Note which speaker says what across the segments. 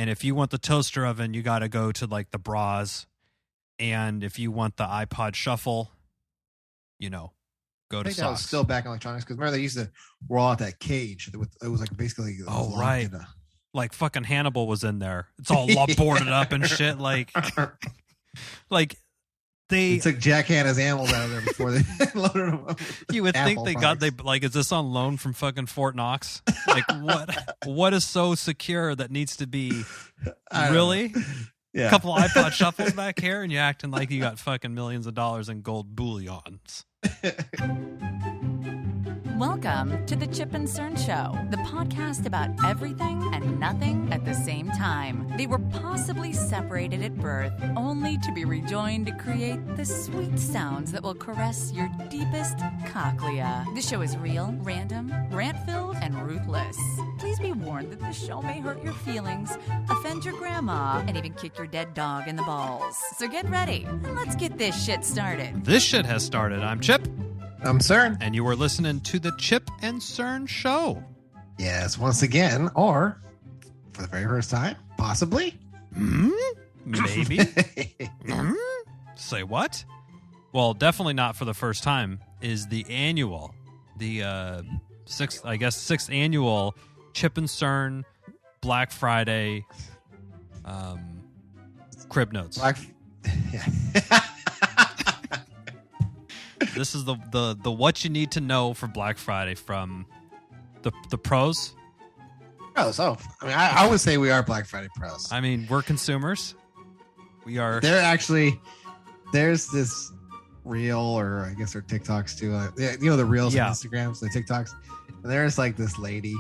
Speaker 1: And if you want the toaster oven, you got to go to like the bras. And if you want the iPod Shuffle, go to
Speaker 2: I think
Speaker 1: socks.
Speaker 2: that was still back in electronics because remember they used to roll out that cage. It was like basically.
Speaker 1: Right. Like fucking Hannibal was in there. It's all boarded up and shit. Like they
Speaker 2: took Jack Hanna's animals out of there before they loaded them up.
Speaker 1: You would think is this on loan from fucking Fort Knox? Like what is so secure that needs to be really?
Speaker 2: Yeah.
Speaker 1: A couple iPod Shuffles back here and you're acting like you got fucking millions of dollars in gold bullions.
Speaker 3: Welcome to the Chip and Cern Show, the podcast about everything and nothing at the same time. They were possibly separated at birth, only to be rejoined to create the sweet sounds that will caress your deepest cochlea. This show is real, random, rant-filled, and ruthless. Please be warned that this show may hurt your feelings, offend your grandma, and even kick your dead dog in the balls. So get ready, and let's get this shit started.
Speaker 1: This shit has started. I'm Chip.
Speaker 2: I'm Cern.
Speaker 1: And you are listening to the Chip and Cern Show.
Speaker 2: Yes, once again, or for the very first time, possibly.
Speaker 1: Maybe. Say what? Well, definitely not for the first time, is the sixth annual Chip and Cern Black Friday Crib Notes. This is the what you need to know for Black Friday from the pros.
Speaker 2: Oh, I mean, I would say we are Black Friday pros.
Speaker 1: I mean, we're consumers. We are.
Speaker 2: There's this reel, or I guess they're TikToks too. The reels on Instagrams, the TikToks. And there's like this lady.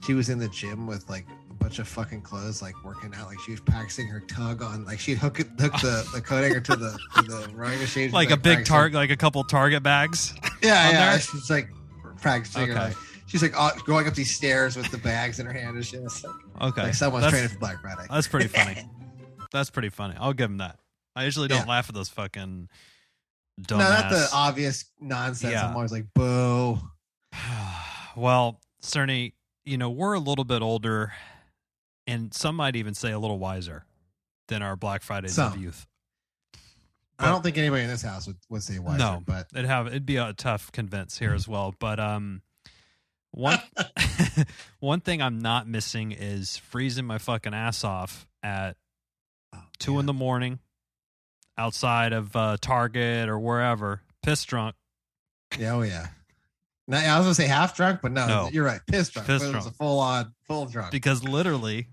Speaker 2: She was in the gym with like a bunch of fucking clothes, like working out. Like she was practicing her tug on, like she'd hook the coat hanger to the rowing machine.
Speaker 1: Like a big target, like a couple Target bags.
Speaker 2: Yeah. She's like practicing.
Speaker 1: Okay.
Speaker 2: She's like going up these stairs with the bags in her hand and shit. It's like someone's training for Black Friday.
Speaker 1: That's pretty funny. That's pretty funny. I'll give them that. I usually don't laugh at those fucking dumbass.
Speaker 2: No, not the obvious nonsense.
Speaker 1: Yeah.
Speaker 2: I'm always like, boo.
Speaker 1: Well, Cerny, we're a little bit older, and some might even say a little wiser than our Black Fridays of youth.
Speaker 2: I don't think anybody in this house would say wiser.
Speaker 1: No,
Speaker 2: but
Speaker 1: it'd be a tough convince here as well. But one thing I'm not missing is freezing my fucking ass off at 2 a.m. outside of Target or wherever, piss drunk.
Speaker 2: Yeah, oh yeah. Now, I was gonna say half drunk, but no, you're right, piss drunk.
Speaker 1: Piss
Speaker 2: It
Speaker 1: drunk.
Speaker 2: was a full drunk.
Speaker 1: Because literally,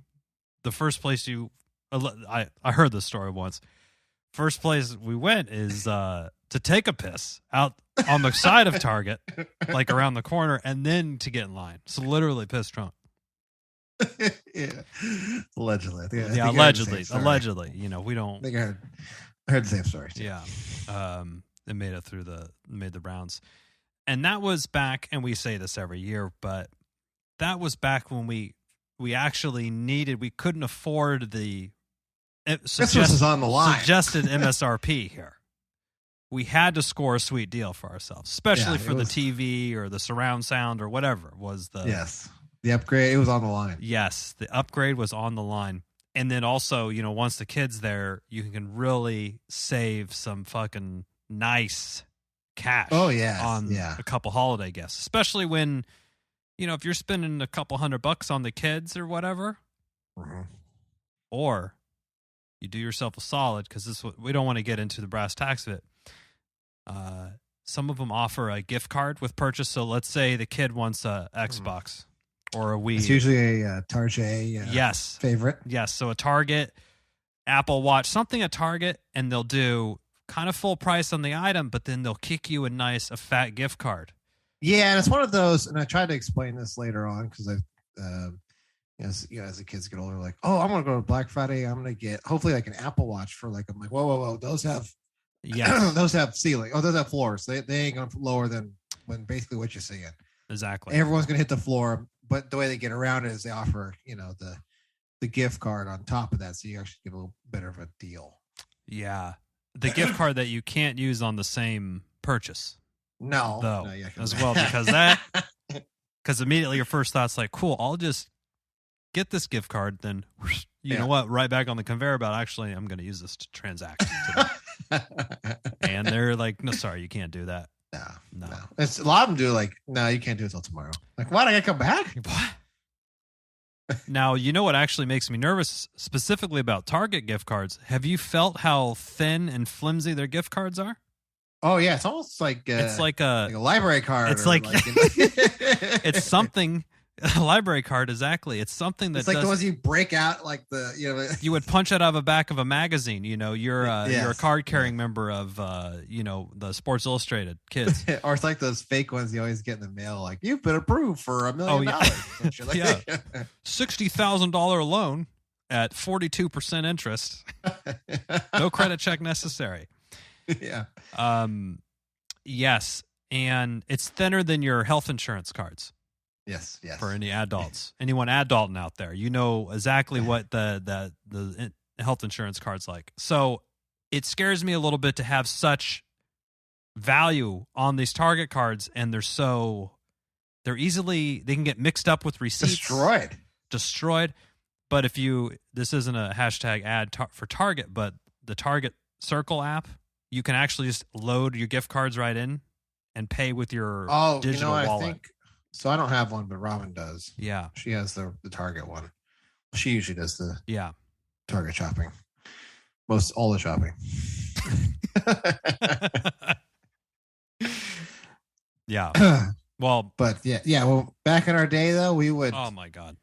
Speaker 1: the first place I heard this story once. First place we went is to take a piss out on the side of Target, like around the corner, and then to get in line. So literally piss drunk.
Speaker 2: Yeah, allegedly. I think
Speaker 1: Allegedly. We don't.
Speaker 2: I think I heard the same story too.
Speaker 1: Yeah, it made it through made the rounds, and that was back. And we say this every year, but that was back when we actually we couldn't afford the.
Speaker 2: Christmas is on the line.
Speaker 1: Suggested MSRP here. We had to score a sweet deal for ourselves, especially for the TV or the surround sound or whatever was the.
Speaker 2: Yes, the upgrade. It was on the line.
Speaker 1: Yes, the upgrade was on the line. And then also, once the kid's there, you can really save some fucking nice cash.
Speaker 2: Oh, yeah.
Speaker 1: On a couple holiday gifts, especially when, if you're spending a couple $100 on the kids or whatever, or you do yourself a solid, because we don't want to get into the brass tacks of it. Some of them offer a gift card with purchase. So let's say the kid wants a Xbox or a Wii.
Speaker 2: It's usually a Target favorite.
Speaker 1: Yes. So a Target, Apple Watch, something at Target, and they'll do kind of full price on the item, but then they'll kick you a fat gift card.
Speaker 2: Yeah, and it's one of those, and I tried to explain this later on because as the kids get older, like, oh, I'm gonna go to Black Friday. I'm gonna get hopefully like an Apple Watch for like. I'm like, whoa, those have those have ceiling. Oh, those have floors. They ain't gonna lower than when basically what you're seeing.
Speaker 1: Exactly.
Speaker 2: Everyone's gonna hit the floor, but the way they get around it is they offer the gift card on top of that, so you actually get a little better of a deal.
Speaker 1: Yeah, the gift card that you can't use on the same purchase.
Speaker 2: No,
Speaker 1: as well, because immediately your first thought's like, cool, I'll just get this gift card, then you know what? Right back on the conveyor belt. Actually, I'm going to use this to transact today. And they're like, no, sorry, you can't do that.
Speaker 2: No. It's a lot of them do like, no, you can't do it till tomorrow. Like, what? I got to come back?
Speaker 1: What? Now, you know what actually makes me nervous specifically about Target gift cards? Have you felt how thin and flimsy their gift cards are?
Speaker 2: Oh, yeah. It's almost like
Speaker 1: it's like a
Speaker 2: library card.
Speaker 1: It's like it's something. A library card, exactly. It's something that
Speaker 2: it's like the ones you break out, like
Speaker 1: you would punch it out of the back of a magazine. You know, you're a card carrying member of the Sports Illustrated kids,
Speaker 2: or it's like those fake ones you always get in the mail, like you've been approved for $1 million.
Speaker 1: Yeah, $60,000 loan at 42% interest, no credit check necessary.
Speaker 2: Yeah.
Speaker 1: Yes, and it's thinner than your health insurance cards.
Speaker 2: Yes.
Speaker 1: For any adults, anyone adulting out there, you know exactly what the health insurance card's like. So it scares me a little bit to have such value on these Target cards, and they can get mixed up with receipts, destroyed. But this isn't a hashtag ad for Target, but the Target Circle app, you can actually just load your gift cards right in and pay with your digital wallet.
Speaker 2: So I don't have one, but Robin does.
Speaker 1: Yeah.
Speaker 2: She has the Target one. She usually does the Target shopping. All the shopping.
Speaker 1: Yeah. Well,
Speaker 2: but yeah. Well, back in our day though, we would.
Speaker 1: Oh my God.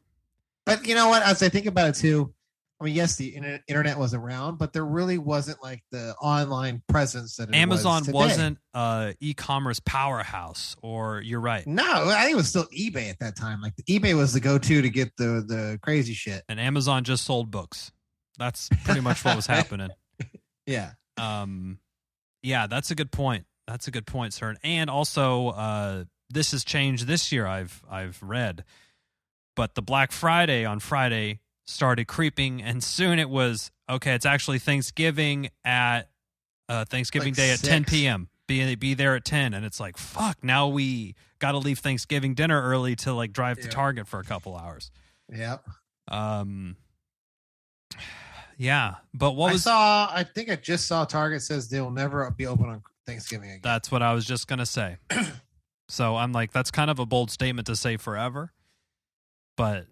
Speaker 2: But you know what? As I think about it too, I mean, yes, the internet was around, but there really wasn't like the online presence that
Speaker 1: Amazon wasn't
Speaker 2: an
Speaker 1: e-commerce powerhouse. Or you're right.
Speaker 2: No, I think it was still eBay at that time. Like eBay was the go-to to get the crazy shit.
Speaker 1: And Amazon just sold books. That's pretty much what was happening.
Speaker 2: Yeah.
Speaker 1: Yeah, that's a good point. That's a good point, Cern. And also, this has changed this year. I've read, but the Black Friday on Friday started creeping, and soon it was okay. It's actually Thanksgiving at Thanksgiving Day at 10 p.m. Be there at 10, and it's like fuck. Now we got to leave Thanksgiving dinner early to like drive to Target for a couple hours.
Speaker 2: Yep.
Speaker 1: Yeah, but
Speaker 2: I think I just saw Target says they will never be open on Thanksgiving again.
Speaker 1: That's what I was just gonna say. So I'm like, that's kind of a bold statement to say forever, but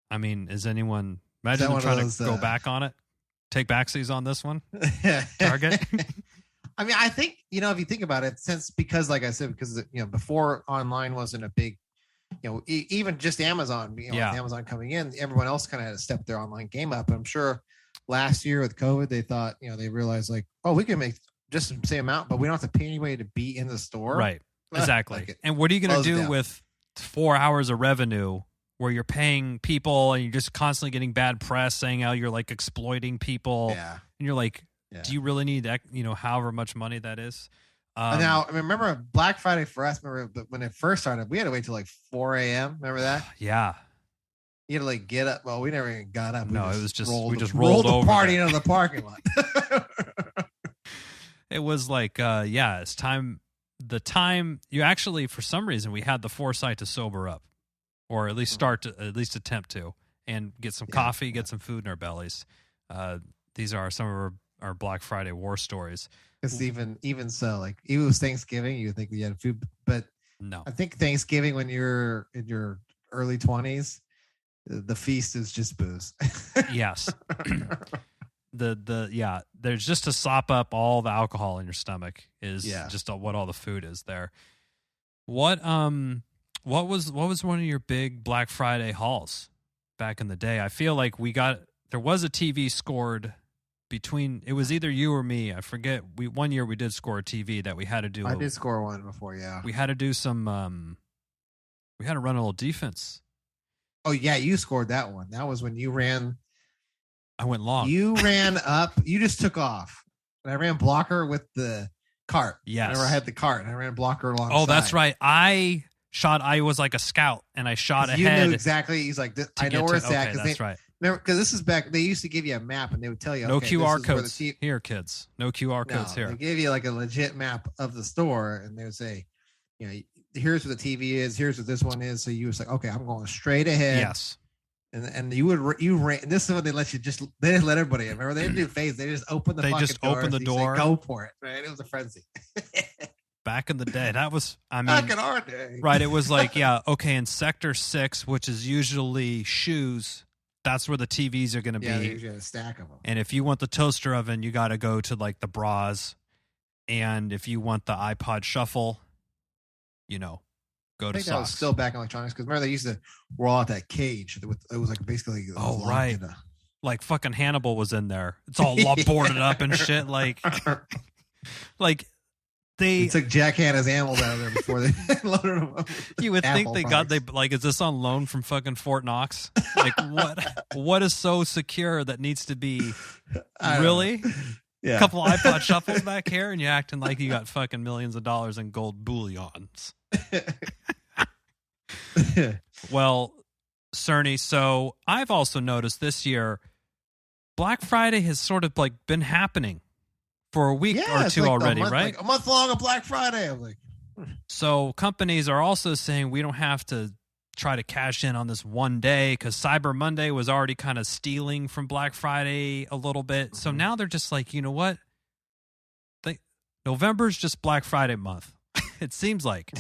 Speaker 1: I mean, is anyone? Imagine them trying to go back on it, take backsies on this one. Target.
Speaker 2: I mean, I think, if you think about it, because like I said, because before online wasn't a big, even just Amazon, with Amazon coming in, everyone else kind of had to step their online game up. I'm sure last year with COVID, they thought, they realized like, oh, we can make just the same amount, but we don't have to pay anybody to be in the store.
Speaker 1: Right. Exactly. And what are you going to do with 4 hours of revenue where you're paying people and you're just constantly getting bad press saying how you're like exploiting people?
Speaker 2: Yeah.
Speaker 1: And you're like, do you really need that? However much money that is.
Speaker 2: Now, I remember Black Friday for us. Remember when it first started, we had to wait till like 4 a.m. Remember that?
Speaker 1: Yeah.
Speaker 2: You had to like get up. Well, we never even got up.
Speaker 1: No, it was just we just
Speaker 2: rolled
Speaker 1: over
Speaker 2: the party into the parking lot.
Speaker 1: It was like, it's time. The time you actually, for some reason, we had the foresight to sober up, or at least at least attempt to, and get some coffee, get some food in our bellies. These are some of our Black Friday war stories.
Speaker 2: Because even so, like even with Thanksgiving, you would think we had food, but
Speaker 1: no.
Speaker 2: I think Thanksgiving when you're in your early 20s, the feast is just booze.
Speaker 1: Yes. There's just to sop up all the alcohol in your stomach is just what all the food is there. What was one of your big Black Friday hauls back in the day? I feel like there was a TV scored between, it was either you or me. I forget. One year we did score a TV that we had to do.
Speaker 2: I did score one before. Yeah.
Speaker 1: We had to do some, we had to run a little defense.
Speaker 2: Oh yeah. You scored that one. That was when you ran.
Speaker 1: I went long.
Speaker 2: You ran up. You just took off. And I ran blocker with the cart.
Speaker 1: Yes.
Speaker 2: Whenever I had the cart, and I ran blocker alongside.
Speaker 1: Oh, that's right. I was like a scout, and I shot ahead.
Speaker 2: You knew exactly. He's like, I know where it's at.
Speaker 1: Okay, that's right.
Speaker 2: Remember, because this is back. They used to give you a map, and they would tell you,
Speaker 1: no QR codes here, kids. No QR codes here.
Speaker 2: They gave you like a legit map of the store, and they would say, here's what the TV is. Here's what this one is. So you was like, okay, I'm going straight ahead.
Speaker 1: Yes.
Speaker 2: And you ran. This is when they let you they didn't let everybody in. Remember, they didn't do phase. They just opened the
Speaker 1: They
Speaker 2: fucking
Speaker 1: just
Speaker 2: door.
Speaker 1: opened the door.
Speaker 2: Say, go for it. Right? It was a frenzy.
Speaker 1: Back in the day, that was, I mean,
Speaker 2: back in our day.
Speaker 1: Right. It was like, yeah, okay, in Sector 6, which is usually shoes, that's where the TVs are going to be.
Speaker 2: Yeah, they usually have a stack of them.
Speaker 1: And if you want the toaster oven, you got to go to like the bras. And if you want the iPod Shuffle, go to socks.
Speaker 2: That was still back in electronics because remember they used to roll out that cage. It was like basically
Speaker 1: right, like fucking Hannibal was in there. It's all boarded up and shit. Like they
Speaker 2: took Jack Hanna's animals out of there before they loaded them up.
Speaker 1: You would think is this on loan from fucking Fort Knox? Like what is so secure that needs to be really?
Speaker 2: Yeah.
Speaker 1: A couple iPod Shuffles back here, and you're acting like you got fucking millions of dollars in gold bullions. Well, Cerny, so I've also noticed this year, Black Friday has sort of like been happening for a week or two already, right?
Speaker 2: Like a month long of Black Friday. I'm like,
Speaker 1: so companies are also saying we don't have to try to cash in on this one day because Cyber Monday was already kind of stealing from Black Friday a little bit. So now they're just like, you know what? November's just Black Friday month. It seems like.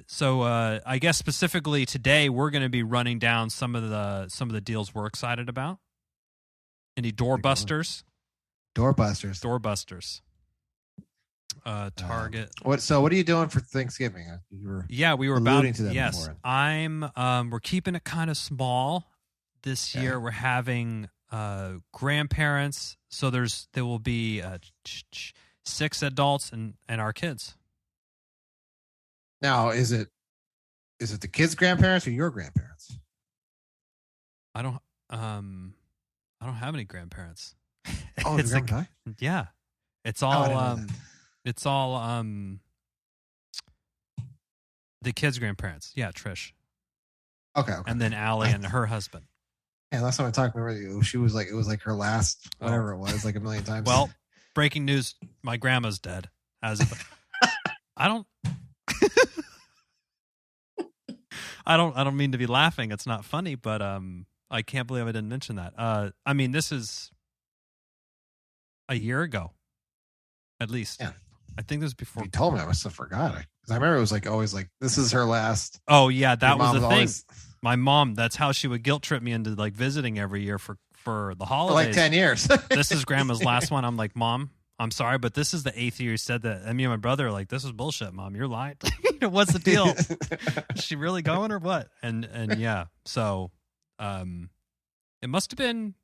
Speaker 1: So I guess specifically today we're going to be running down some of the deals we're excited about. Any doorbusters? Doorbusters. Target.
Speaker 2: What are you doing for Thanksgiving?
Speaker 1: We were
Speaker 2: alluding to that.
Speaker 1: Yes,
Speaker 2: before.
Speaker 1: We're keeping it kind of small this year. We're having grandparents, so there will be 6 adults and our kids.
Speaker 2: Now, is it the kids' grandparents or your grandparents?
Speaker 1: I don't have any grandparents.
Speaker 2: Oh,
Speaker 1: it's like, yeah, it's all it's all the kids' grandparents. Yeah, Trish.
Speaker 2: Okay.
Speaker 1: And then Allie and her husband.
Speaker 2: Yeah, last time I talked to her, she was like, it was like her last whatever it was, like a million times.
Speaker 1: Well, breaking news: my grandma's dead. I don't mean to be laughing. It's not funny, but I can't believe I didn't mention that. I mean, this is a year ago, at least.
Speaker 2: Yeah.
Speaker 1: I think this was before.
Speaker 2: You told me, I must have forgot it because I remember it was like always like this is her last.
Speaker 1: Oh yeah, that was the thing.
Speaker 2: Always...
Speaker 1: My mom, that's how she would guilt trip me into like visiting every year for the holidays.
Speaker 2: For like 10 years.
Speaker 1: This is Grandma's last one. I'm like, Mom, I'm sorry, but this is the 8th year you said that. And me and my brother are like, this is bullshit, Mom. You're lying. What's the deal? Is she really going or what? And yeah, so it must have been.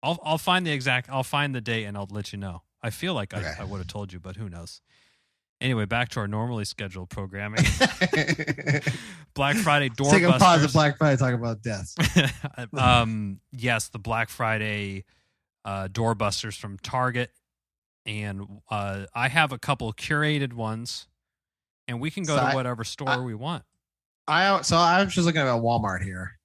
Speaker 1: I'll find the date and I'll let you know. I feel like I would have told you, but who knows? Anyway, back to our normally scheduled programming. Black Friday doorbusters.
Speaker 2: Take a pause at Black Friday, talk about deaths.
Speaker 1: Yes, the Black Friday doorbusters from Target, and I have a couple curated ones, and we can go to whatever store we want.
Speaker 2: I'm just looking at Walmart here.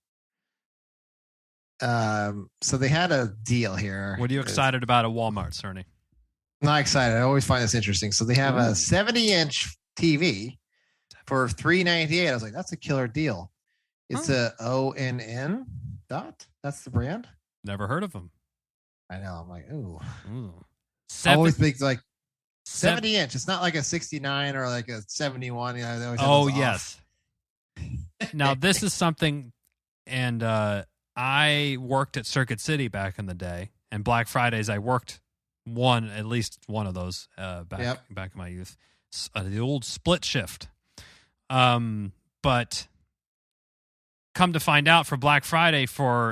Speaker 2: So they had a deal here.
Speaker 1: What are you excited about at Walmart, Cerny?
Speaker 2: Not excited. I always find this interesting. So they have a 70-inch TV for $398. I was like, that's a killer deal. It's a ONN dot. That's the brand.
Speaker 1: Never heard of them.
Speaker 2: I know. I'm like, ooh.
Speaker 1: I
Speaker 2: always think like 70 inch. It's not like a 69 or like a 71. You know,
Speaker 1: yes. Now this is something, and I worked at Circuit City back in the day, and Black Fridays I worked at least one of those back in my youth. The old split shift. But come to find out, for Black Friday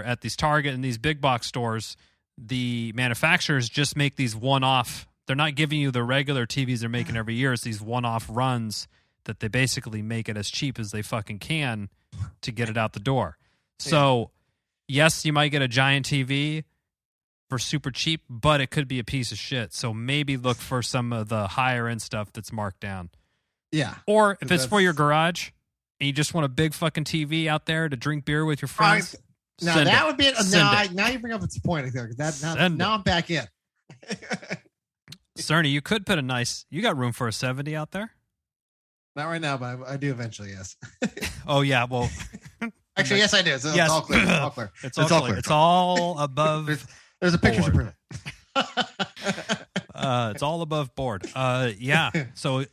Speaker 1: at these Target and these big box stores, the manufacturers just make these one-off. They're not giving you the regular TVs they're making every year. It's these one-off runs that they basically make it as cheap as they fucking can to get it out the door. So, yes, you might get a giant TV for super cheap, but it could be a piece of shit. So maybe look for some of the higher end stuff that's marked down.
Speaker 2: Yeah.
Speaker 1: Or if it's for your garage and you just want a big fucking TV out there to drink beer with your friends.
Speaker 2: Now that would be now you bring up its point. Now I'm back in.
Speaker 1: Cerny, you could put you got room for a 70 out there?
Speaker 2: Not right now, but I do eventually, yes.
Speaker 1: Oh yeah, well
Speaker 2: Actually, yes, I do. It's all clear. It's all clear.
Speaker 1: It's all clear. It's all above.
Speaker 2: There's a picture to prove
Speaker 1: it. It's all above board. Yeah. So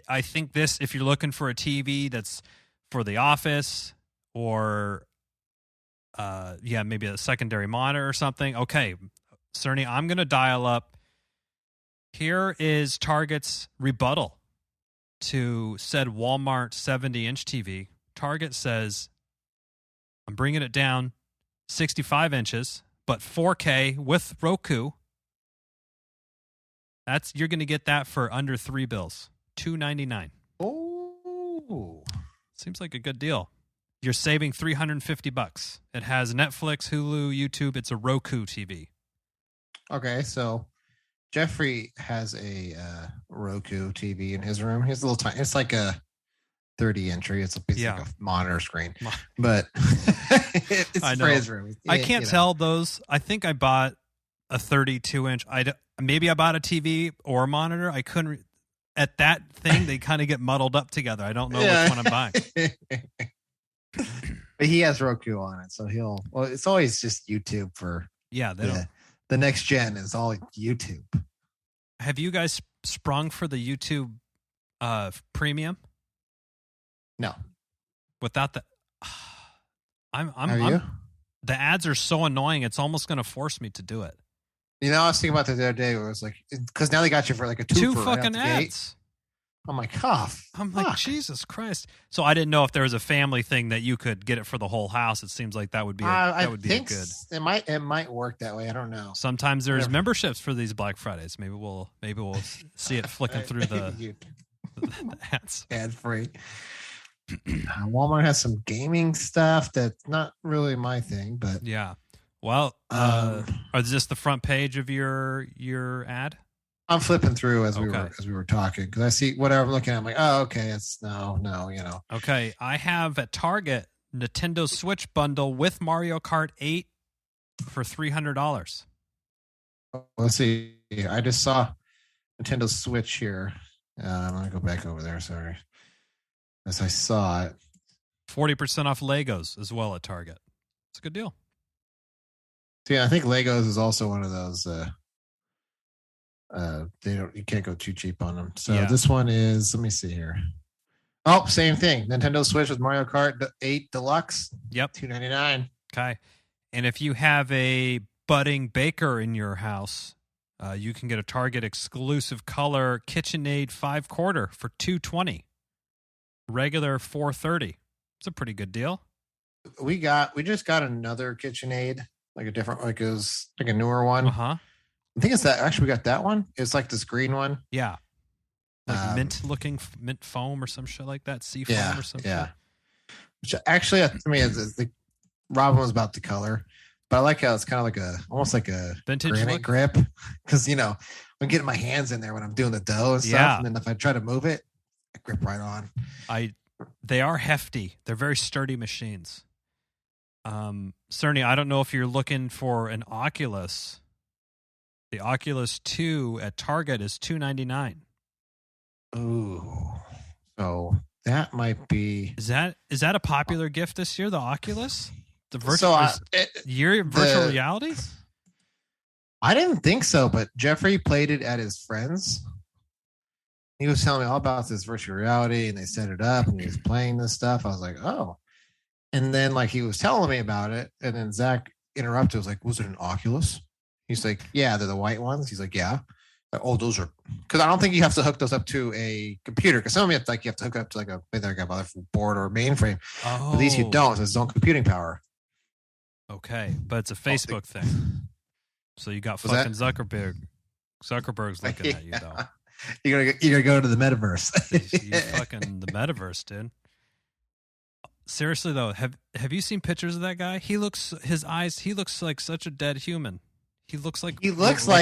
Speaker 1: I think this, if you're looking for a TV that's for the office or, maybe a secondary monitor or something. Okay, Cerny, I'm going to dial up. Here is Target's rebuttal to said Walmart 70-inch TV. Target says, I'm bringing it down 65 inches, but 4K with Roku. You're going to get that for under $3, $299.
Speaker 2: Oh,
Speaker 1: seems like a good deal. You're saving $350. It has Netflix, Hulu, YouTube. It's a Roku TV.
Speaker 2: Okay, so Jeffrey has a Roku TV in his room. He has a little tiny. It's like a 30-inch. It's like a monitor screen, but it's for his room.
Speaker 1: I can't tell those. I think I bought a 32-inch. Maybe I bought a TV or a monitor. I couldn't. At that thing, they kind of get muddled up together. I don't know which one I'm buying.
Speaker 2: But he has Roku on it, so it's always just YouTube for the next gen is all YouTube.
Speaker 1: Have you guys sprung for the YouTube premium?
Speaker 2: No.
Speaker 1: Without the
Speaker 2: Have you?
Speaker 1: The ads are so annoying, it's almost going to force me to do it.
Speaker 2: You know, I was thinking about that the other day where it was like, because now they got you for like a
Speaker 1: two fucking ads.
Speaker 2: I'm like, cough.
Speaker 1: I'm like, Jesus Christ. So I didn't know if there was a family thing that you could get it for the whole house. It seems like that would be good.
Speaker 2: It might work that way. I don't know.
Speaker 1: Sometimes there's memberships for these Black Fridays. Maybe we'll see it flicking through the ads.
Speaker 2: Ad free. Walmart has some gaming stuff that's not really my thing, but
Speaker 1: yeah. Well, is this the front page of your ad?
Speaker 2: I'm flipping through as we were talking because I see whatever I'm looking at. I'm like, oh, okay, it's no,
Speaker 1: Okay, I have at Target Nintendo Switch bundle with Mario Kart 8 for $300.
Speaker 2: Let's see. I just saw Nintendo Switch here. I'm gonna go back over there. Sorry, as I saw it,
Speaker 1: 40% off Legos as well at Target. It's a good deal.
Speaker 2: So yeah, I think Legos is also one of those. You can't go too cheap on them. So this one is, let me see here. Oh, same thing. Nintendo Switch with Mario Kart 8 Deluxe.
Speaker 1: Yep.
Speaker 2: $299.
Speaker 1: Okay. And if you have a budding baker in your house, you can get a Target exclusive color KitchenAid 5/4 for $220. Regular $430. It's a pretty good deal.
Speaker 2: We just got another KitchenAid, like a different, like it was like a newer one. I think it's that. Actually, we got that one. It's like this green one.
Speaker 1: Yeah. Like mint foam or some shit like that. Sea foam or something. Yeah.
Speaker 2: Which actually, I mean, the Robin was about the color, but I like how it's kind of like almost like a
Speaker 1: vintage
Speaker 2: granite grip. Because, I'm getting my hands in there when I'm doing the dough and stuff. Yeah. And then if I try to move it, I grip right on.
Speaker 1: They are hefty. They're very sturdy machines. Cerny, I don't know if you're looking for an Oculus. The Oculus 2 at Target is $299.
Speaker 2: Ooh. So that might be.
Speaker 1: Is that a popular gift this year, the Oculus? The virtual virtual reality?
Speaker 2: I didn't think so, but Jeffrey played it at his friend's. He was telling me all about this virtual reality, and they set it up, and he was playing this stuff. I was like, oh. And then, he was telling me about it, and then Zach interrupted. Was like, was it an Oculus? He's like, yeah, they're the white ones. He's like, yeah. Like, oh, those are, because I don't think you have to hook those up to a computer. Because some of them you have to hook up to a board or mainframe.
Speaker 1: Oh.
Speaker 2: But these you don't. It's its own computing power.
Speaker 1: Okay, but it's a Facebook thing. So you got fucking Zuckerberg's looking at you though.
Speaker 2: You're gonna go to the metaverse.
Speaker 1: you fucking the metaverse, dude. Seriously though, have you seen pictures of that guy? He looks like such a dead human. He looks like
Speaker 2: a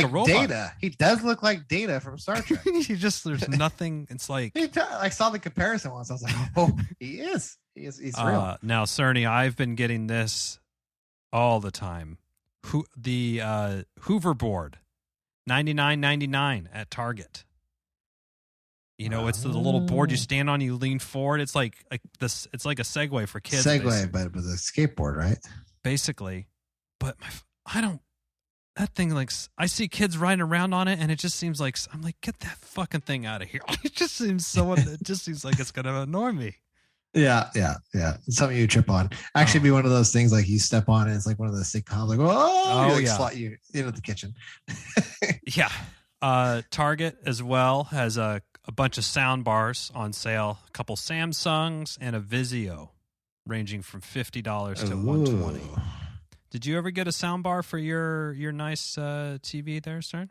Speaker 2: robot. Data. He does look like Data from Star Trek.
Speaker 1: There's nothing. It's like
Speaker 2: I saw the comparison once. I was like, oh, he is. He's real.
Speaker 1: Now, Cerny, I've been getting this all the time. The hoverboard, $99.99 at Target. You know, it's the little board you stand on, you lean forward. It's like this. It's like a Segway for kids.
Speaker 2: Segway, but with a skateboard, right?
Speaker 1: Basically. But that thing, like, I see kids riding around on it, and it just seems like, I'm like, get that fucking thing out of here. It just seems like it's going to annoy me.
Speaker 2: Yeah. It's something you trip on. Actually, be one of those things like you step on it. It's like one of those sitcoms, like, slot you into the kitchen.
Speaker 1: Yeah. Target as well has a bunch of sound bars on sale. A couple Samsungs and a Vizio, ranging from $50 to $120. Did you ever get a sound bar for your nice TV there, Cern?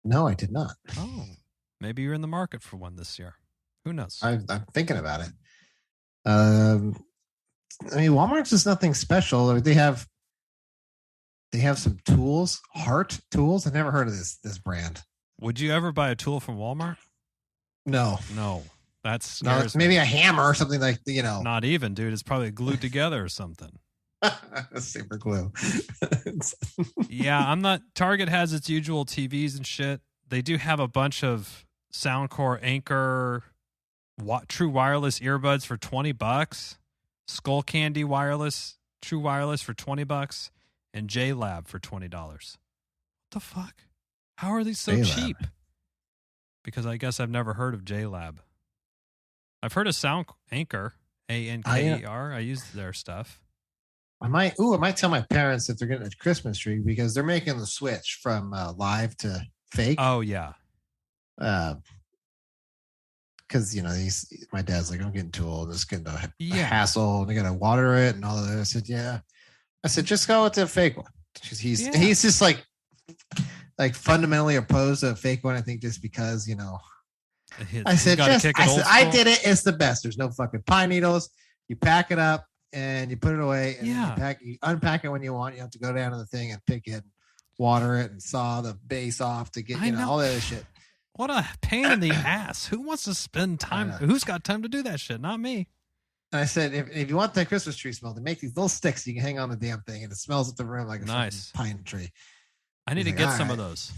Speaker 2: No, I did not.
Speaker 1: Oh, maybe you're in the market for one this year. Who knows?
Speaker 2: I'm thinking about it. I mean, Walmart's is nothing special. They have some tools, Heart tools. I've never heard of this brand.
Speaker 1: Would you ever buy a tool from Walmart?
Speaker 2: No.
Speaker 1: That's
Speaker 2: maybe a hammer or something like, you know.
Speaker 1: Not even, dude. It's probably glued together or something.
Speaker 2: Super glue.
Speaker 1: Yeah, Target has its usual TVs and shit. They do have a bunch of Soundcore Anchor true wireless earbuds for $20, Skull Candy wireless true wireless for $20, and JLab for $20. What the fuck? How are these so
Speaker 2: JLab.
Speaker 1: cheap? Because I guess I've never heard of JLab. I've heard of Sound Anchor, ANKER. I use their stuff.
Speaker 2: I might tell my parents if they're getting a Christmas tree because they're making the switch from live to fake.
Speaker 1: Oh yeah.
Speaker 2: Because my dad's like, I'm getting too old. It's getting a hassle, and I gotta water it and all of that. I said, yeah. I said, just go with the fake one. He's just like fundamentally opposed to a fake one. I think just because I said, I did it. It's the best. There's no fucking pine needles. You pack it up and you put it away. And you unpack it when you want. You have to go down to the thing and pick it, water it, and saw the base off to get all that other shit.
Speaker 1: What a pain in the ass. Who wants to spend time? Who's got time to do that shit? Not me.
Speaker 2: And I said, if you want that Christmas tree smell, to make these little sticks you can hang on the damn thing, and it smells up the room like a nice pine tree.
Speaker 1: I need to get some of those.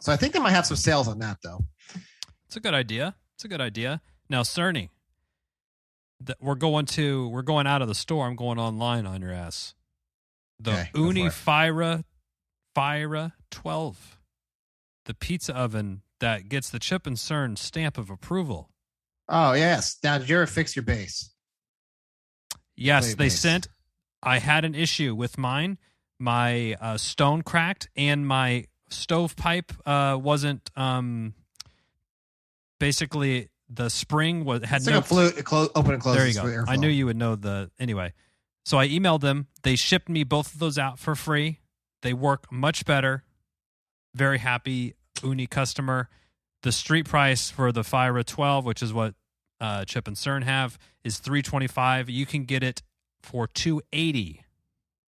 Speaker 2: So I think they might have some sales on that, though.
Speaker 1: It's a good idea. Now, Cerny, we're going out of the store. I'm going online on your ass. The Uni Fira 12, the pizza oven that gets the Chip and Cern stamp of approval.
Speaker 2: Oh, yes. Now, did you ever fix your base?
Speaker 1: Yes, they sent. I had an issue with mine. My stone cracked, and my stovepipe wasn't. Basically, the spring had
Speaker 2: like a flute. It open and close.
Speaker 1: There you go. I knew you would know anyway. So I emailed them. They shipped me both of those out for free. They work much better. Very happy Uni customer. The street price for the Fira 12, which is what Chip and Cern have, is $325. You can get it for $280.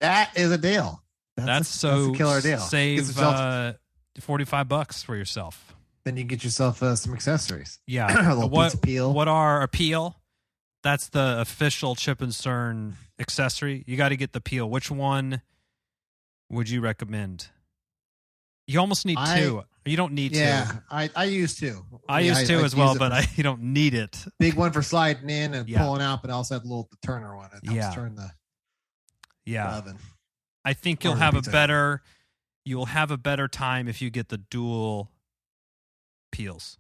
Speaker 2: That is a deal.
Speaker 1: That's a
Speaker 2: killer deal.
Speaker 1: Save $45 for yourself.
Speaker 2: Then you get yourself some accessories.
Speaker 1: Yeah.
Speaker 2: A little pizza peel.
Speaker 1: What are a peel? That's the official Chip and Cern accessory. You got to get the peel. Which one would you recommend? You almost need two. You don't need two.
Speaker 2: Yeah, I use two.
Speaker 1: I use two as well, but you don't need it.
Speaker 2: Big one for sliding in and pulling out, but also have the little turner one. It helps turn the oven.
Speaker 1: I think you'll have a better time if you get the dual peels.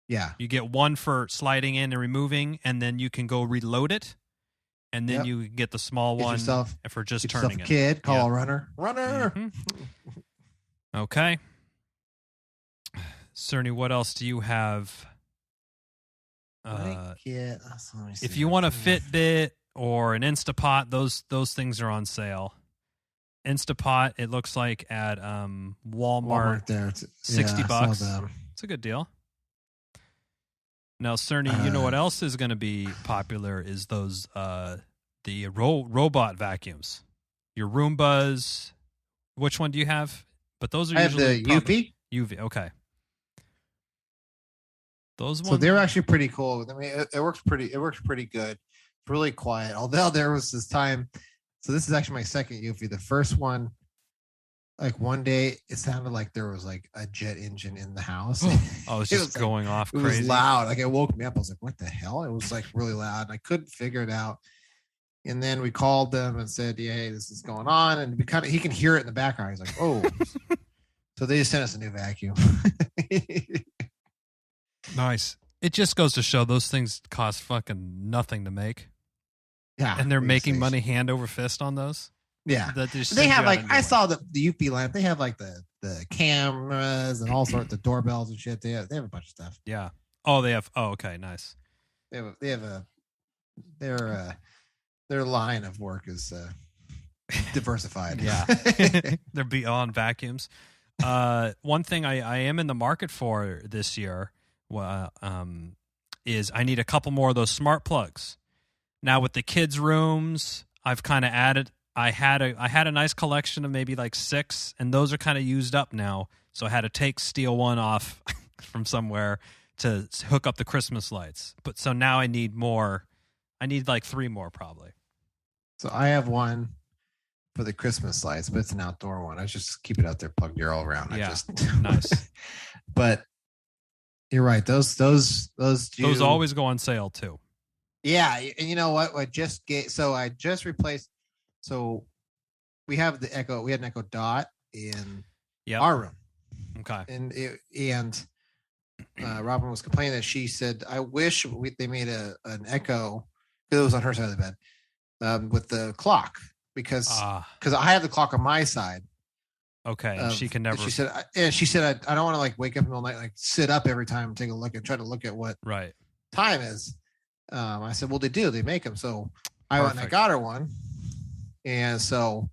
Speaker 2: Yeah.
Speaker 1: You get one for sliding in and removing, and then you can go reload it, and then you get the small one for just turning it.
Speaker 2: Kid, call a runner. Runner!
Speaker 1: Mm-hmm. Okay. Cerny, what else do you have? If you want a Fitbit or an Instapot, those things are on sale. Instapot, it looks like at Walmart
Speaker 2: there.
Speaker 1: $60. It's a good deal. Now, Cerny, you know what else is going to be popular is those the robot vacuums. Your Roombas. Which one do you have? But those are usually
Speaker 2: the UV.
Speaker 1: UV, okay. Those ones.
Speaker 2: So they're actually pretty cool. I mean, it works pretty good. It's really quiet. Although there was this time. So this is actually my second UV. The first one, like one day it sounded like there was like a jet engine in the house.
Speaker 1: Oh, it's just going
Speaker 2: like,
Speaker 1: off
Speaker 2: it
Speaker 1: crazy.
Speaker 2: was loud. Like it woke me up. I was like, what the hell? It was like really loud. And I couldn't figure it out. And then we called them and said, yeah, hey, this is going on. And he can hear it in the background. He's like, oh. So they just sent us a new vacuum.
Speaker 1: Nice. It just goes to show those things cost fucking nothing to make.
Speaker 2: Yeah.
Speaker 1: And they're making money hand over fist on those.
Speaker 2: Yeah. They have like, I saw the UP lamp. They have like the cameras and all sorts of doorbells and shit. They have a bunch of stuff.
Speaker 1: Yeah. Oh, they have. Oh, okay. Nice.
Speaker 2: Their line of work is diversified.
Speaker 1: Yeah. They're beyond vacuums. One thing I am in the market for this year is I need a couple more of those smart plugs. Now with the kids' rooms, I've kind of added. I had a nice collection of maybe like 6, and those are kind of used up now. So I had to steal one off from somewhere to hook up the Christmas lights. But so now I need more. I need like 3 more probably.
Speaker 2: So I have one for the Christmas lights, but it's an outdoor one. I just keep it out there plugged here all around.
Speaker 1: Yeah, nice.
Speaker 2: But you're right. Those
Speaker 1: always go on sale too.
Speaker 2: Yeah, and you know what? I just replaced. So we have the Echo. We had an Echo Dot in our room.
Speaker 1: Okay.
Speaker 2: And Robin was complaining that she said, "I wish they made an Echo." It was on her side of the bed with the clock because I have the clock on my side.
Speaker 1: Okay, and she can never.
Speaker 2: She said, I don't want to like wake up in the middle of the night, like sit up every time and take a look and try to look at what time is. I said, well, they do. They make them. So I went and I got her one. And so,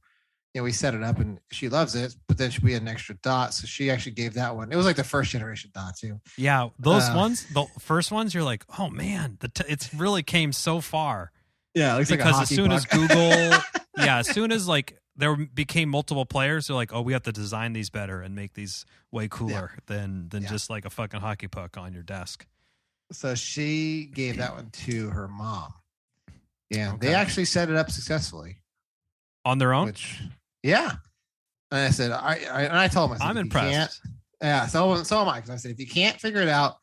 Speaker 2: we set it up and she loves it. But then we had an extra dot. So she actually gave that one. It was like the first generation dot too.
Speaker 1: Yeah. Those ones, the first ones, you're like, oh man, it really came so far.
Speaker 2: Yeah. It looks
Speaker 1: because
Speaker 2: like
Speaker 1: as soon as Google, as soon as like there became multiple players, they're like, oh, we have to design these better and make these way cooler than just like a fucking hockey puck on your desk.
Speaker 2: So she gave that one to her mom, and they actually set it up successfully
Speaker 1: on their own.
Speaker 2: And I said, I told him,
Speaker 1: I'm impressed.
Speaker 2: So am I. Because I said, if you can't figure it out,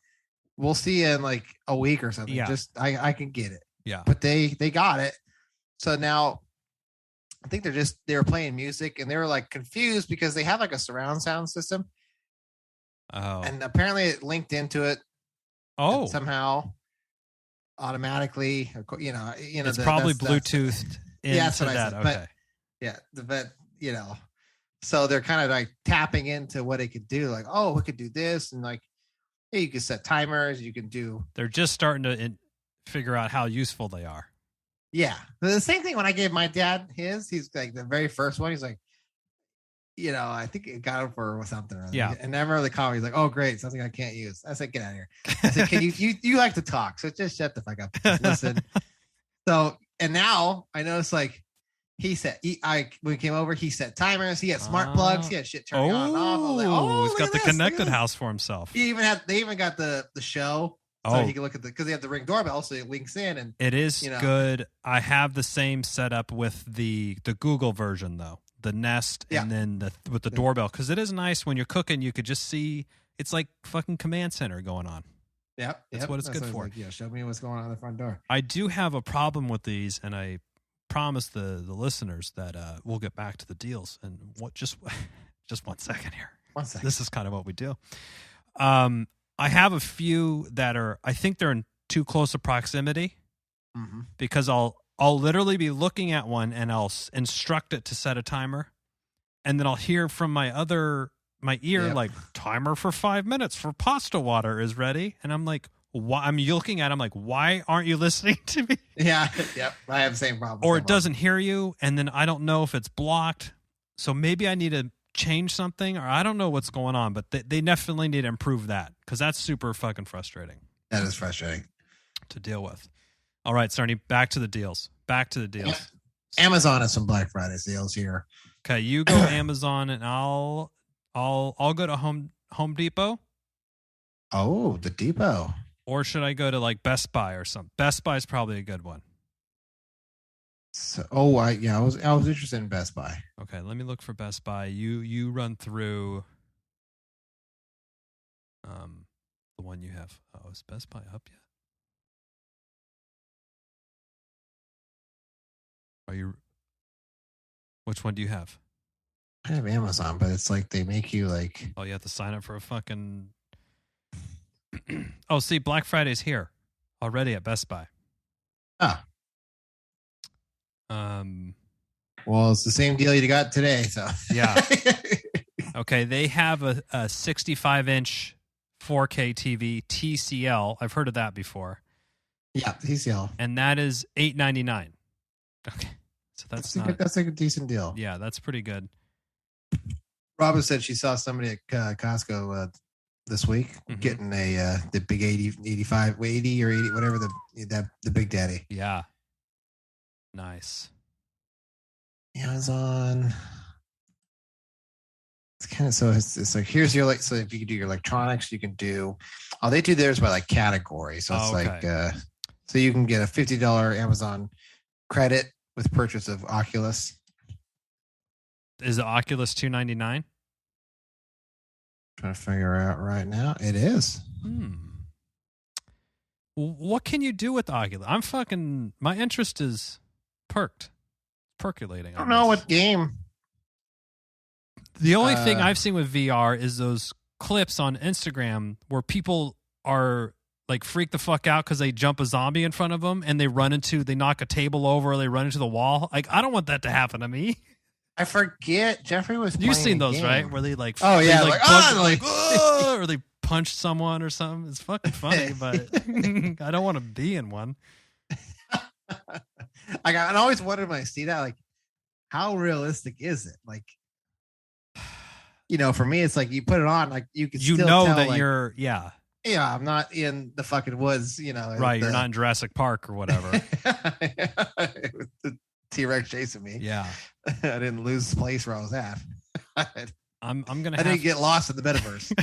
Speaker 2: we'll see you in like a week or something.
Speaker 1: Yeah.
Speaker 2: Just I can get it.
Speaker 1: Yeah.
Speaker 2: But they got it. So now I think they were playing music and they were like confused because they have like a surround sound system.
Speaker 1: Oh.
Speaker 2: And apparently it linked into it.
Speaker 1: Oh,
Speaker 2: somehow automatically,
Speaker 1: it's probably Bluetoothed into
Speaker 2: that's what
Speaker 1: that.
Speaker 2: I
Speaker 1: said.
Speaker 2: Okay. But so they're kind of like tapping into what it could do. Like, oh, we could do this. And like, hey, you can set timers. You can do.
Speaker 1: They're just starting to figure out how useful they are.
Speaker 2: Yeah. The same thing when I gave my dad he's like the very first one. He's like, I think it got him for something.
Speaker 1: Yeah.
Speaker 2: And I remember the comment. He's like, "Oh, great, something I can't use." I said, "Get out of here." I said, "Can you like to talk? So just shut the fuck up. Listen." So and now I noticed like when he came over, he set timers. He had smart plugs. He had shit turning on and off. I was like, "Oh,
Speaker 1: he's got the connected house for himself."
Speaker 2: They even got the show. So he can look at because they have the Ring doorbell, so it links in and
Speaker 1: it is good. I have the same setup with the Google version though. The Nest and then with the doorbell, because it is nice when you're cooking, you could just see it's like fucking command center going on.
Speaker 2: Yep,
Speaker 1: that's what it's good for.
Speaker 2: Like, show me what's going on the front door.
Speaker 1: I do have a problem with these, and I promise the listeners that we'll get back to the deals. And just 1 second here.
Speaker 2: 1 second.
Speaker 1: This is kind of what we do. I have a few that I think they're in too close a proximity because I'll literally be looking at one and I'll instruct it to set a timer. And then I'll hear from my ear, like, timer for 5 minutes for pasta water is ready. And I'm like, I'm looking at him like, why aren't you listening to me?
Speaker 2: Yeah. Yep. I have the same problem.
Speaker 1: Or it doesn't hear you. And then I don't know if it's blocked. So maybe I need to change something, or I don't know what's going on, but they definitely need to improve that because that's super fucking frustrating.
Speaker 2: That is frustrating
Speaker 1: to deal with. All right, Cerny, back to the deals.
Speaker 2: Yeah. Amazon has some Black Friday deals here.
Speaker 1: Okay, you go Amazon, and I'll go to Home Depot.
Speaker 2: Oh, the Depot.
Speaker 1: Or should I go to like Best Buy or something? Best Buy is probably a good one.
Speaker 2: So, I was interested in Best Buy.
Speaker 1: Okay, let me look for Best Buy. You run through the one you have. Oh, is Best Buy up yet? Which one do you have?
Speaker 2: I have Amazon, but it's like they make you like.
Speaker 1: Oh, you have to sign up for a fucking. Oh, see, Black Friday's here already at Best Buy.
Speaker 2: Ah.
Speaker 1: Well,
Speaker 2: it's the same deal you got today, so
Speaker 1: yeah. Okay, they have a 65-inch 4K TV TCL. I've heard of that before.
Speaker 2: Yeah, TCL,
Speaker 1: and that is $899. Okay, so that's
Speaker 2: like a decent deal.
Speaker 1: Yeah, that's pretty good.
Speaker 2: Robin said she saw somebody at Costco this week getting the big 85, 80 or 80, whatever the Big Daddy.
Speaker 1: Yeah, nice.
Speaker 2: Amazon. It's kind of so it's like here's your so if you can do your electronics, you can do. Oh, they do theirs by like category, so it's like so you can get a $50 Amazon credit with purchase of Oculus.
Speaker 1: Is the Oculus $299?
Speaker 2: Trying to figure out right now. It is.
Speaker 1: What can you do with Oculus? My interest is percolating.
Speaker 2: I don't know what game.
Speaker 1: The only thing I've seen with VR is those clips on Instagram where people are like freak the fuck out because they jump a zombie in front of them and they knock a table over or they run into the wall. Like, I don't want that to happen to me.
Speaker 2: I forget. Jeffrey was.
Speaker 1: You've seen those, right? Where they like,
Speaker 2: or
Speaker 1: they punch someone or something. It's fucking funny, but I don't want to be in one.
Speaker 2: I always wondered when I see that, like, how realistic is it? Like, for me, it's like you put it on, like you can still tell,
Speaker 1: that
Speaker 2: like,
Speaker 1: you're,
Speaker 2: I'm not in the fucking woods,
Speaker 1: right? You're not in Jurassic Park or whatever.
Speaker 2: The T-Rex chasing me.
Speaker 1: Yeah,
Speaker 2: I didn't lose the place where I was at.
Speaker 1: I'm gonna.
Speaker 2: I didn't get lost in the metaverse.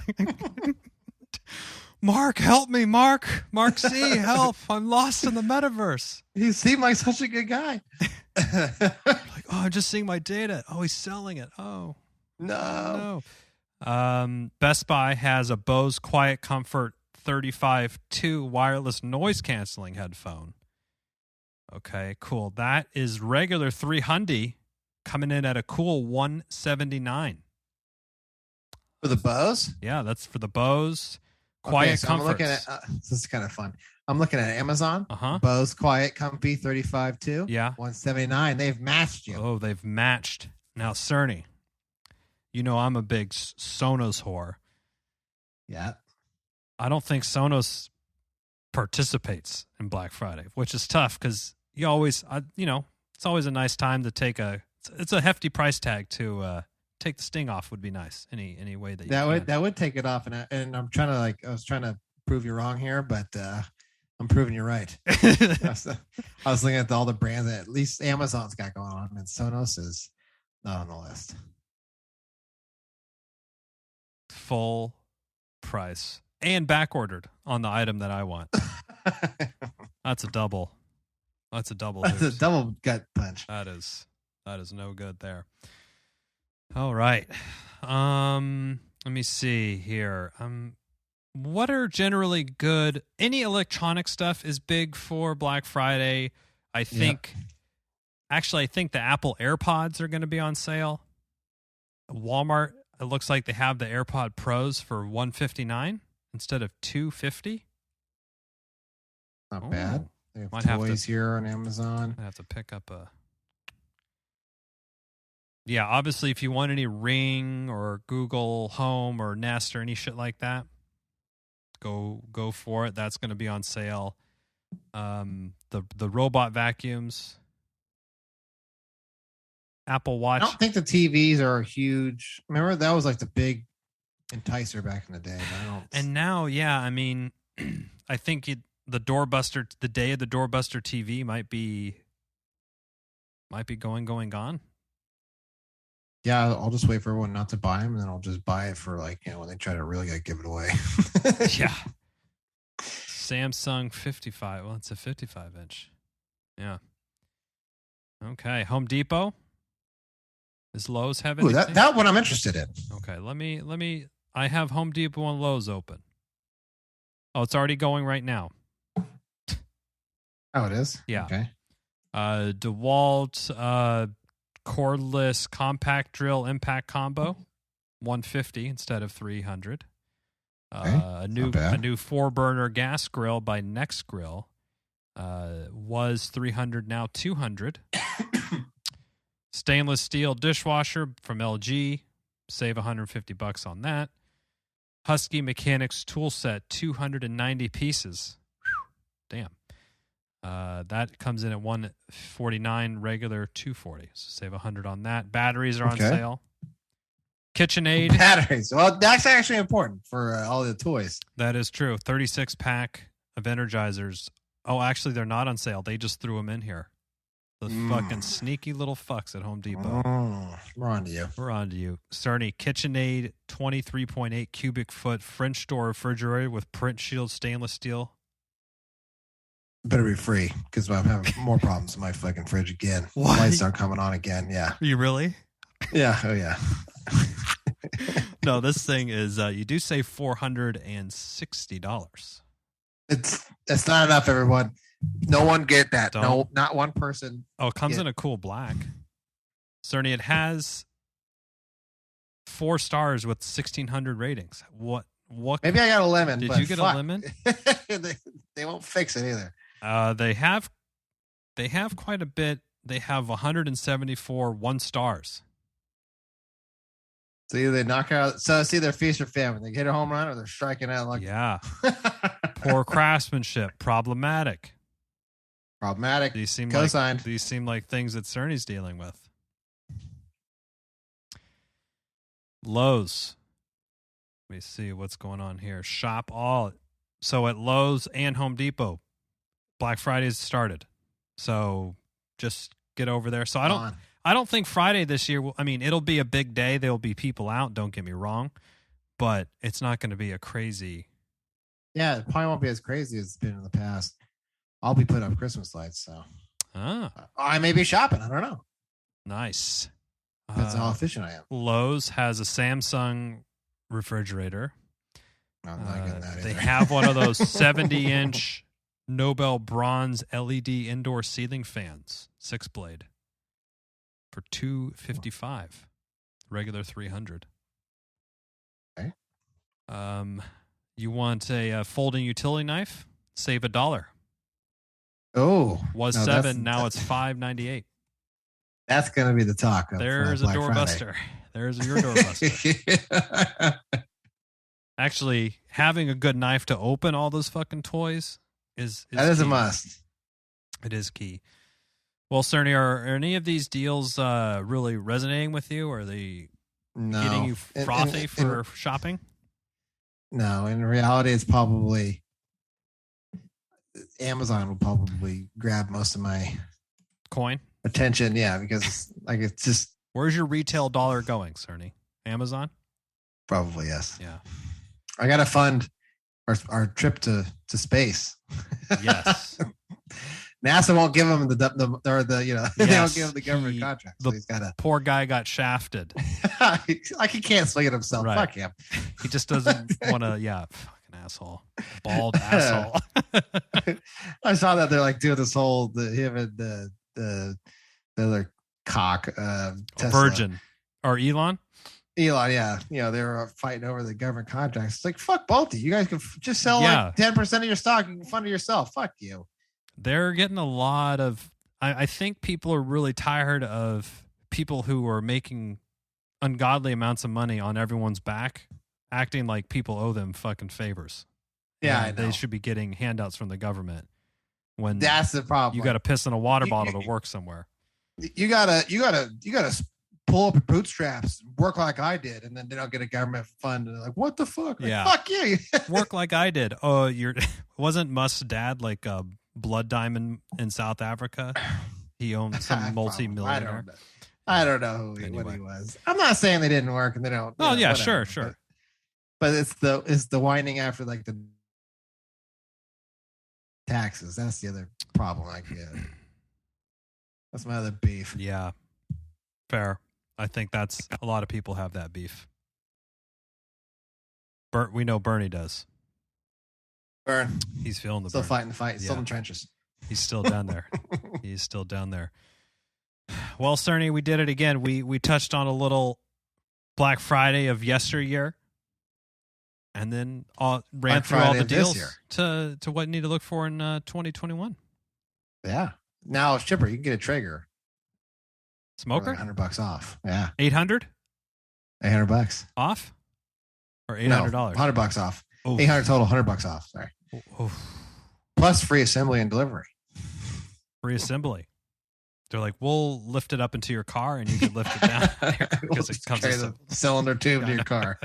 Speaker 1: Mark, help me, Mark. Mark C, help! I'm lost in the metaverse.
Speaker 2: He seemed like such a good guy.
Speaker 1: I'm just seeing my data. Oh, he's selling it. Oh.
Speaker 2: No.
Speaker 1: Best Buy has a Bose Quiet Comfort 35.2 wireless noise canceling headphone. Okay, cool. That is regular $300, coming in at a cool $179.
Speaker 2: For the Bose?
Speaker 1: Yeah, that's for the Bose Quiet Comfort.
Speaker 2: I'm looking at this is kind of fun. I'm looking at Amazon. Bose Quiet Comfy 35.2.
Speaker 1: Yeah.
Speaker 2: $179. They've matched you.
Speaker 1: Oh, they've matched. Now, Cerny. I'm a big Sonos whore.
Speaker 2: Yeah.
Speaker 1: I don't think Sonos participates in Black Friday, which is tough because you always, it's always a nice time to take it's a hefty price tag to take the sting off would be nice. Any way that you can.
Speaker 2: That would take it off. And I'm trying to I was trying to prove you wrong here, but I'm proving you right. I was looking at all the brands that at least Amazon's got going on, and Sonos is not on the list.
Speaker 1: Full price and back ordered on the item that I want. That's a double. That's a double
Speaker 2: gut punch.
Speaker 1: That is no good there. All right. Let me see here. What are generally good? Any electronic stuff is big for Black Friday. I think actually I think the Apple AirPods are going to be on sale. Walmart, it looks like they have the AirPod Pros for $159 instead of $250.
Speaker 2: Not bad. They have toys here on Amazon.
Speaker 1: I have to pick up a. Yeah, obviously, if you want any Ring or Google Home or Nest or any shit like that, go for it. That's going to be on sale. The robot vacuums. Apple Watch.
Speaker 2: I don't think the TVs are huge. Remember, that was like the big enticer back in the day.
Speaker 1: And now, I mean, I think the day of the doorbuster TV might be gone.
Speaker 2: Yeah, I'll just wait for everyone not to buy them, and then I'll just buy it for when they try to really give it away.
Speaker 1: Yeah. Samsung 55. Well, it's a 55-inch. Yeah. Okay, Home Depot. Does Lowe's have
Speaker 2: Ooh,
Speaker 1: anything?
Speaker 2: that one I'm interested in.
Speaker 1: Okay, let me. I have Home Depot and Lowe's open. Oh, it's already going right now.
Speaker 2: Oh, it is?
Speaker 1: Yeah.
Speaker 2: Okay.
Speaker 1: DeWalt cordless compact drill impact combo, $150 instead of $300.
Speaker 2: Okay.
Speaker 1: A new
Speaker 2: Not bad.
Speaker 1: 4-burner gas grill by Next Grill was $300, now $200. Stainless steel dishwasher from LG, save $150 on that. Husky Mechanics tool set, 290 pieces. Whew, damn. That comes in at $149, regular $240. So save $100 on that. Batteries are on sale. KitchenAid.
Speaker 2: Batteries. Well, that's actually important for all the toys.
Speaker 1: That is true. 36-pack of Energizers. Oh, actually, they're not on sale. They just threw them in here. The fucking sneaky little fucks at Home Depot.
Speaker 2: We're on to you.
Speaker 1: We're on to you. Cerny KitchenAid 23.8 cubic foot French door refrigerator with print shield stainless steel.
Speaker 2: Better be free because I'm having more problems with my fucking fridge again.
Speaker 1: What?
Speaker 2: Lights aren't coming on again. Yeah.
Speaker 1: You really?
Speaker 2: Yeah. Oh, yeah.
Speaker 1: No, this thing is, you do save $460.
Speaker 2: It's not enough, everyone. No one get that.
Speaker 1: Don't.
Speaker 2: No, not one person.
Speaker 1: Oh, it comes in a cool black. Cerny, it has 4 stars with 1,600 ratings. What?
Speaker 2: Maybe I got a lemon.
Speaker 1: Did
Speaker 2: but
Speaker 1: you get
Speaker 2: fuck.
Speaker 1: a lemon?
Speaker 2: they won't fix it either.
Speaker 1: They have quite a bit. They have 174 1 stars.
Speaker 2: So either they knock out. So it's either feast or famine. They hit a home run or they're striking out. Like
Speaker 1: Yeah. Poor craftsmanship. Problematic.
Speaker 2: Problematic.
Speaker 1: These seem
Speaker 2: Co-signed.
Speaker 1: like things that Cerny's dealing with. Lowe's. Let me see what's going on here. Shop all. So at Lowe's and Home Depot, Black Friday's started. So just get over there. So I don't think Friday this year it'll be a big day. There'll be people out, don't get me wrong, but it's not going to be a crazy.
Speaker 2: Yeah, it probably won't be as crazy as it's been in the past. I'll be putting up Christmas lights, so I may be shopping. I don't know.
Speaker 1: Nice.
Speaker 2: Depends on how efficient I am.
Speaker 1: Lowe's has a Samsung refrigerator.
Speaker 2: I'm not getting that either.
Speaker 1: They have one of those 70-inch Nobel bronze LED indoor ceiling fans, 6-blade, for $255, regular $300.
Speaker 2: Okay.
Speaker 1: You want a folding utility knife? Save $1.
Speaker 2: Oh,
Speaker 1: Was
Speaker 2: no,
Speaker 1: $7, now it's $5.98.
Speaker 2: That's going to be the talk.
Speaker 1: There's a
Speaker 2: Black
Speaker 1: doorbuster. There's your doorbuster. Actually, having a good knife to open all those fucking toys is
Speaker 2: that is
Speaker 1: key.
Speaker 2: a must.
Speaker 1: It is key. Well, Cerny, are any of these deals really resonating with you? Are they getting you frothy for shopping?
Speaker 2: No, in reality, it's probably Amazon will probably grab most of my
Speaker 1: coin
Speaker 2: attention. Yeah, because it's just.
Speaker 1: Where's your retail dollar going, Cerny? Amazon?
Speaker 2: Probably yes.
Speaker 1: Yeah.
Speaker 2: I got to fund our trip to space.
Speaker 1: Yes.
Speaker 2: NASA won't give him they won't give him the government contract. So
Speaker 1: The
Speaker 2: he's got to.
Speaker 1: poor guy got shafted.
Speaker 2: Like he can't swing it himself.
Speaker 1: Right.
Speaker 2: Fuck him.
Speaker 1: He just doesn't want to. Yeah, fucking asshole, bald asshole.
Speaker 2: I saw that they're like doing this whole him and the other cock Tesla.
Speaker 1: Virgin or Elon.
Speaker 2: Elon, yeah, they were fighting over the government contracts. It's like fuck both of you. You guys can just sell
Speaker 1: Yeah.
Speaker 2: like 10% of your stock. You can fund it yourself. Fuck you.
Speaker 1: They're getting a lot of. I think people are really tired of people who are making ungodly amounts of money on everyone's back, acting like people owe them fucking favors.
Speaker 2: Yeah,
Speaker 1: And they should be getting handouts from the government. When
Speaker 2: that's the problem.
Speaker 1: You got to piss in a water bottle to work somewhere.
Speaker 2: You gotta pull up your bootstraps, work like I did, and then they don't get a government fund. And they're like, what the fuck? Like,
Speaker 1: Yeah.
Speaker 2: fuck you.
Speaker 1: Work like I did. Oh, wasn't Musk's dad like a blood diamond in South Africa? He owned some multi-millionaire.
Speaker 2: I don't know what he was. I'm not saying they didn't work and they don't.
Speaker 1: Oh yeah,
Speaker 2: whatever.
Speaker 1: sure.
Speaker 2: But it's the whining after like the taxes. That's the other problem I get. That's my other beef.
Speaker 1: Yeah. Fair. I think that's a lot of people have that beef. We know Bernie does.
Speaker 2: Burn.
Speaker 1: He's feeling the
Speaker 2: still
Speaker 1: burn.
Speaker 2: Fighting the fight. Still in the trenches.
Speaker 1: He's still down there. He's still down there. Well, Cerny, we did it again. We touched on a little Black Friday of yesteryear, and then ran through all the deals to what you need to look for in 2021.
Speaker 2: Yeah. Now, Chipper, you can get a Traeger
Speaker 1: smoker,
Speaker 2: $100 off. Yeah,
Speaker 1: $800
Speaker 2: off,
Speaker 1: or $800.
Speaker 2: $100 off.
Speaker 1: Oof.
Speaker 2: 800 total, $100 off. Sorry.
Speaker 1: Oof.
Speaker 2: Plus free assembly and delivery.
Speaker 1: Free assembly. They're like, we'll lift it up into your car, and you can lift it down because it comes with
Speaker 2: a cylinder tube to your car.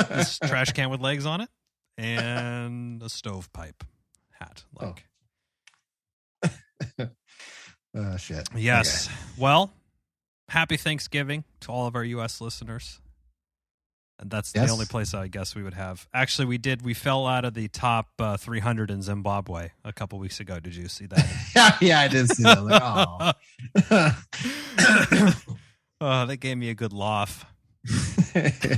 Speaker 1: This trash can with legs on it and a stovepipe hat. Like,
Speaker 2: shit.
Speaker 1: Yes. Okay. Well, happy Thanksgiving to all of our U.S. listeners. And that's the only place I guess we would have. Actually, we fell out of the top 300 in Zimbabwe a couple weeks ago. Did you see that?
Speaker 2: Yeah, I did see that. Like,
Speaker 1: oh, that gave me a good laugh.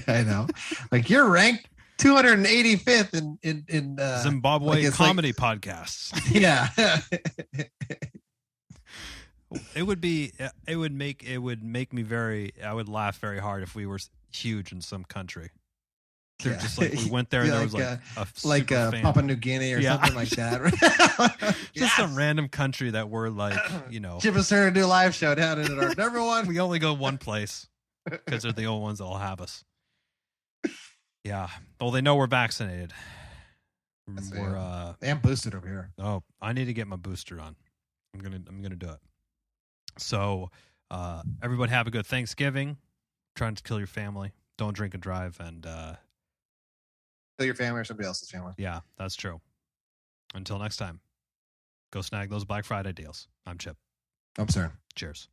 Speaker 2: I know. Like, you're ranked 285th in
Speaker 1: Zimbabwe comedy podcasts.
Speaker 2: Yeah.
Speaker 1: It would make me I would laugh very hard if we were huge in some country. They're just like, we went there and there was like a
Speaker 2: Papua New Guinea or something like that.
Speaker 1: Just some random country that we're like,
Speaker 2: Chip and Cern do a live show down in our number one.
Speaker 1: We only go one place because they're the only ones that'll have us. Yeah. Well, they know we're vaccinated.
Speaker 2: We're boosted over here.
Speaker 1: Oh, I need to get my booster on. I'm gonna do it. So, everybody have a good Thanksgiving. Trying to kill your family. Don't drink and drive, and
Speaker 2: kill your family or somebody else's family.
Speaker 1: Yeah, that's true. Until next time, go snag those Black Friday deals. I'm Chip.
Speaker 2: I'm Cern.
Speaker 1: Cheers.